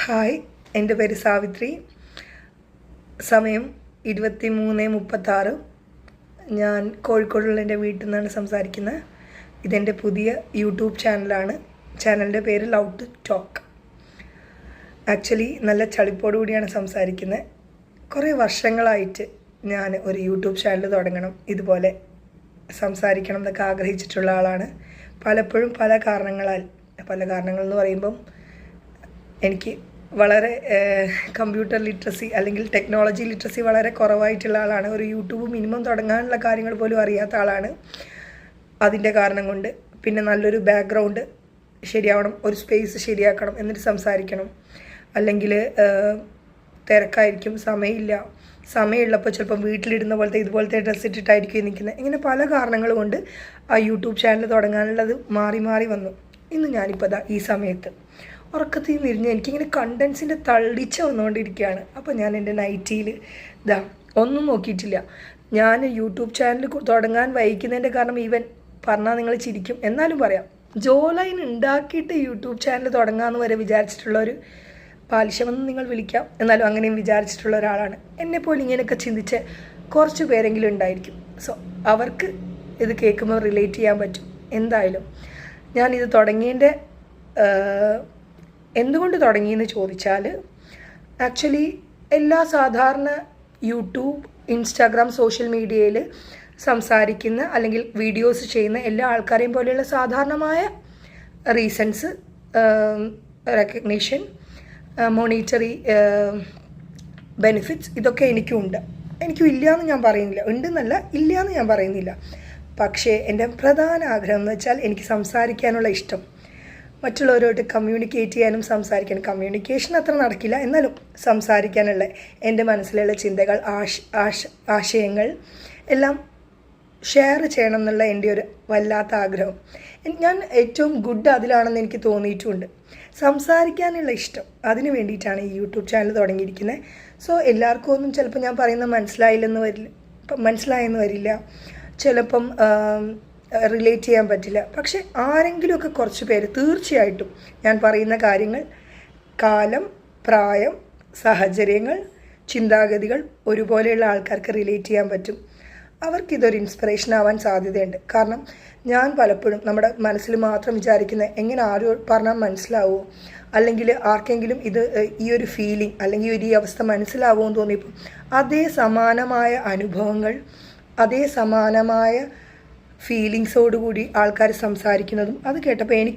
Hi, എൻ്റെ പേര് സാവിത്രി. സമയം 23:36. ഞാൻ കോഴിക്കോടുള്ള എൻ്റെ വീട്ടിൽ നിന്നാണ് സംസാരിക്കുന്നത്. ഇതെൻ്റെ പുതിയ യൂട്യൂബ് ചാനലാണ്. ചാനലിൻ്റെ പേര് ലവ് ടു ടോക്ക്. ആക്ച്വലി നല്ല ചളിപ്പോടു കൂടിയാണ് സംസാരിക്കുന്നത്. കുറേ വർഷങ്ങളായിട്ട് ഞാൻ ഒരു യൂട്യൂബ് ചാനൽ തുടങ്ങണം, ഇതുപോലെ സംസാരിക്കണം എന്നൊക്കെ ആഗ്രഹിച്ചിട്ടുള്ള ആളാണ്. പലപ്പോഴും പല കാരണങ്ങൾ എന്ന് പറയുമ്പം എനിക്ക് വളരെ കമ്പ്യൂട്ടർ ലിറ്ററസി അല്ലെങ്കിൽ ടെക്നോളജി ലിറ്ററസി വളരെ കുറവായിട്ടുള്ള ആളാണ്. ഒരു യൂട്യൂബ് മിനിമം തുടങ്ങാനുള്ള കാര്യങ്ങൾ പോലും അറിയാത്ത ആളാണ്. അതിൻ്റെ കാരണം കൊണ്ട് പിന്നെ നല്ലൊരു ബാക്ക്ഗ്രൗണ്ട് ശരിയാവണം, ഒരു സ്പേസ് ശരിയാക്കണം, എന്നിട്ട് സംസാരിക്കണം. അല്ലെങ്കിൽ തിരക്കായിരിക്കും, സമയമുള്ളപ്പോൾ ചിലപ്പം വീട്ടിലിടുന്ന പോലത്തെ ഇതുപോലത്തെ ഡ്രസ്സ് ഇട്ടിട്ടായിരിക്കും നിൽക്കുന്നത്. ഇങ്ങനെ പല കാരണങ്ങൾ കൊണ്ട് ആ യൂട്യൂബ് ചാനൽ തുടങ്ങാനുള്ളത് മാറി മാറി വന്നു. ഇന്ന് ഞാനിപ്പോൾ ഈ സമയത്ത് ഉറക്കത്തിൽ നിരിഞ്ഞ് എനിക്കിങ്ങനെ കണ്ടൻസിൻ്റെ തള്ളിച്ച വന്നുകൊണ്ടിരിക്കുകയാണ്. അപ്പോൾ ഞാൻ എൻ്റെ നൈറ്റിയിൽ ഒന്നും നോക്കിയിട്ടില്ല. ഞാൻ യൂട്യൂബ് ചാനൽ തുടങ്ങാൻ വൈകുന്നതിൻ്റെ കാരണം പറഞ്ഞാൽ നിങ്ങൾ ചിരിക്കും, എന്നാലും പറയാം, ജോലൈൻ ഉണ്ടാക്കിയിട്ട് യൂട്യൂബ് ചാനൽ തുടങ്ങാമെന്ന് വരെ വിചാരിച്ചിട്ടുള്ളൊരു പാലിശമെന്ന് നിങ്ങൾ വിളിക്കാം, എന്നാലും അങ്ങനെയും വിചാരിച്ചിട്ടുള്ള ഒരാളാണ്. എന്നെപ്പോലെ ഇങ്ങനെയൊക്കെ ചിന്തിച്ച് കുറച്ച് പേരെങ്കിലും ഉണ്ടായിരിക്കും. സോ അവർക്ക് ഇത് കേൾക്കുമ്പോൾ റിലേറ്റ് ചെയ്യാൻ പറ്റും. എന്തായാലും ഞാനിത് തുടങ്ങിയതിൻ്റെ എന്തുകൊണ്ട് തുടങ്ങിയെന്ന് ചോദിച്ചാൽ, ആക്ച്വലി എല്ലാ സാധാരണ യൂട്യൂബ്, ഇൻസ്റ്റാഗ്രാം, സോഷ്യൽ മീഡിയയിൽ സംസാരിക്കുന്ന അല്ലെങ്കിൽ വീഡിയോസ് ചെയ്യുന്ന എല്ലാ ആൾക്കാരെയും പോലെയുള്ള സാധാരണമായ റീസൺസ്, റെക്കഗ്നീഷൻ, മോണിറ്ററി ബെനിഫിറ്റ്സ്, ഇതൊക്കെ എനിക്കുണ്ട്. എനിക്കും ഇല്ലയെന്ന് ഞാൻ പറയുന്നില്ല, ഉണ്ടെന്നല്ല, ഇല്ലയെന്ന് ഞാൻ പറയുന്നില്ല. പക്ഷേ എൻ്റെ പ്രധാന ആഗ്രഹം എന്ന് വെച്ചാൽ എനിക്ക് സംസാരിക്കാനുള്ള ഇഷ്ടം, മറ്റുള്ളവരോട്ട് കമ്മ്യൂണിക്കേറ്റ് ചെയ്യാനും സംസാരിക്കാനും. കമ്മ്യൂണിക്കേഷൻ അത്ര നടക്കില്ല, എന്നാലും സംസാരിക്കാനുള്ള എൻ്റെ മനസ്സിലുള്ള ചിന്തകൾ, ആശയങ്ങൾ എല്ലാം ഷെയർ ചെയ്യണം എന്നുള്ള എൻ്റെ ഒരു വല്ലാത്ത ആഗ്രഹം. ഞാൻ ഏറ്റവും ഗുഡ് അതിലാണെന്ന് എനിക്ക് തോന്നിയിട്ടുമുണ്ട്. സംസാരിക്കാനുള്ള ഇഷ്ടം, അതിന് വേണ്ടിയിട്ടാണ് ഈ യൂട്യൂബ് ചാനൽ തുടങ്ങിയിരിക്കുന്നത്. സോ എല്ലാവർക്കും ഒന്നും ചിലപ്പോൾ ഞാൻ പറയുന്നത് മനസ്സിലായെന്ന് വരില്ല, ചിലപ്പം റിലേറ്റ് ചെയ്യാൻ പറ്റില്ല. പക്ഷെ ആരെങ്കിലുമൊക്കെ കുറച്ച് പേര് തീർച്ചയായിട്ടും ഞാൻ പറയുന്ന കാര്യങ്ങൾ, കാലം, പ്രായം, സാഹചര്യങ്ങൾ, ചിന്താഗതികൾ ഒരുപോലെയുള്ള ആൾക്കാർക്ക് റിലേറ്റ് ചെയ്യാൻ പറ്റും. അവർക്കിതൊരു ഇൻസ്പിറേഷൻ ആവാൻ സാധ്യതയുണ്ട്. കാരണം ഞാൻ പലപ്പോഴും നമ്മുടെ മനസ്സിൽ മാത്രം വിചാരിക്കുന്ന എങ്ങനെ ആരും പറഞ്ഞാൽ മനസ്സിലാവുമോ, അല്ലെങ്കിൽ ആർക്കെങ്കിലും ഈ ഒരു ഫീലിംഗ് അല്ലെങ്കിൽ ഈ അവസ്ഥ മനസ്സിലാവുമോ എന്ന് തോന്നിയപ്പോൾ അതേ സമാനമായ അനുഭവങ്ങൾ, അതേ സമാനമായ ഫീലിങ്സോടുകൂടി ആൾക്കാർ സംസാരിക്കുന്നതും അത് കേട്ടപ്പോൾ എനിക്ക്